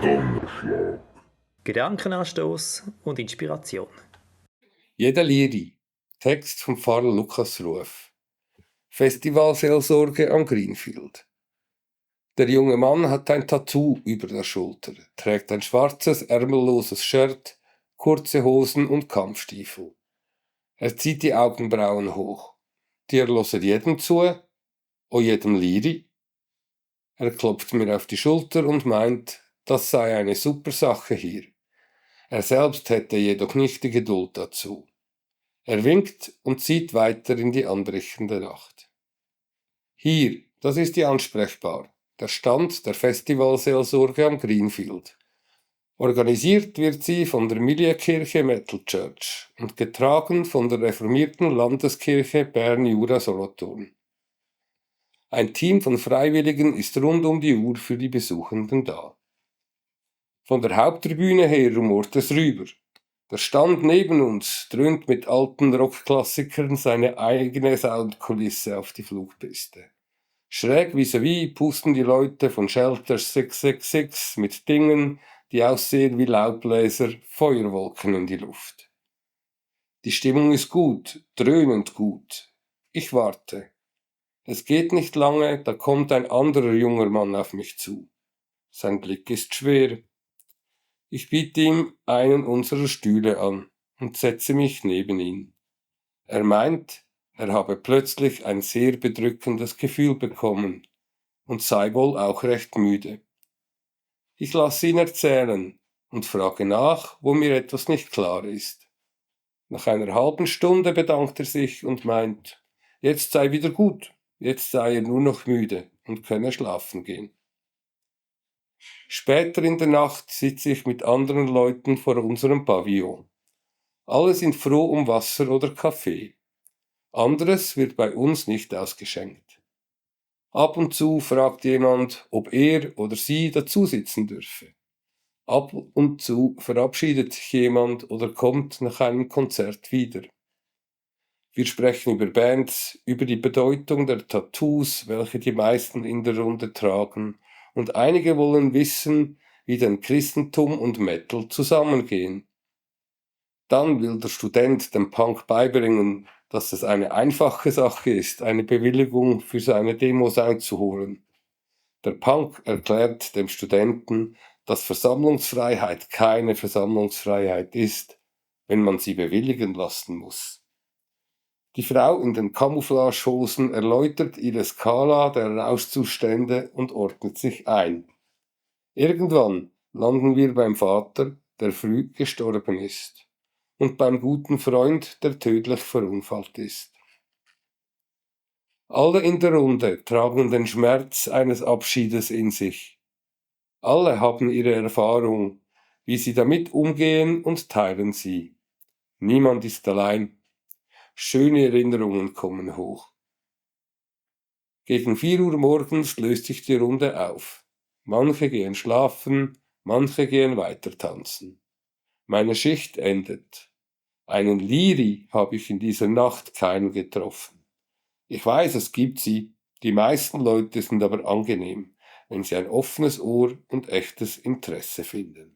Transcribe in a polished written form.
Donnerschlag. Gedankenanstoß und Inspiration. Jeder Liedi. Text vom Pfarrer Lukas Ruf. Festivalseelsorge am Greenfield. Der junge Mann hat ein Tattoo über der Schulter, trägt ein schwarzes, ärmelloses Shirt, kurze Hosen und Kampfstiefel. Er zieht die Augenbrauen hoch. Dir loset jedem zu, o jedem Liedi. Er klopft mir auf die Schulter und meint, das sei eine super Sache hier. Er selbst hätte jedoch nicht die Geduld dazu. Er winkt und zieht weiter in die anbrechende Nacht. Hier, das ist die ansprechbar, der Stand der Festivalseelsorge am Greenfield. Organisiert wird sie von der Milienkirche Metal Church und getragen von der reformierten Landeskirche Bern-Jura-Solothurn. Ein Team von Freiwilligen ist rund um die Uhr für die Besuchenden da. Von der Haupttribüne her rumort es rüber. Der Stand neben uns dröhnt mit alten Rockklassikern seine eigene Soundkulisse auf die Flugpiste. Schräg vis-à-vis pusten die Leute von Shelter 666 mit Dingen, die aussehen wie Laubbläser, Feuerwolken in die Luft. Die Stimmung ist gut, dröhnend gut. Ich warte. Es geht nicht lange, da kommt ein anderer junger Mann auf mich zu. Sein Blick ist schwer. Ich biete ihm einen unserer Stühle an und setze mich neben ihn. Er meint, er habe plötzlich ein sehr bedrückendes Gefühl bekommen und sei wohl auch recht müde. Ich lasse ihn erzählen und frage nach, wo mir etwas nicht klar ist. Nach einer halben Stunde bedankt er sich und meint, jetzt sei wieder gut, jetzt sei er nur noch müde und könne schlafen gehen. Später in der Nacht sitze ich mit anderen Leuten vor unserem Pavillon. Alle sind froh um Wasser oder Kaffee. Anderes wird bei uns nicht ausgeschenkt. Ab und zu fragt jemand, ob er oder sie dazusitzen dürfe. Ab und zu verabschiedet sich jemand oder kommt nach einem Konzert wieder. Wir sprechen über Bands, über die Bedeutung der Tattoos, welche die meisten in der Runde tragen, und einige wollen wissen, wie denn Christentum und Metal zusammengehen. Dann will der Student dem Punk beibringen, dass es eine einfache Sache ist, eine Bewilligung für seine Demos einzuholen. Der Punk erklärt dem Studenten, dass Versammlungsfreiheit keine Versammlungsfreiheit ist, wenn man sie bewilligen lassen muss. Die Frau in den Camouflagehosen erläutert ihre Skala der Rauschzustände und ordnet sich ein. Irgendwann landen wir beim Vater, der früh gestorben ist, und beim guten Freund, der tödlich verunfallt ist. Alle in der Runde tragen den Schmerz eines Abschiedes in sich. Alle haben ihre Erfahrung, wie sie damit umgehen und teilen sie. Niemand ist allein. Schöne Erinnerungen kommen hoch. Gegen 4 Uhr morgens löst sich die Runde auf. Manche gehen schlafen, manche gehen weiter tanzen. Meine Schicht endet. Einen Liri habe ich in dieser Nacht keinen getroffen. Ich weiß, es gibt sie, die meisten Leute sind aber angenehm, wenn sie ein offenes Ohr und echtes Interesse finden.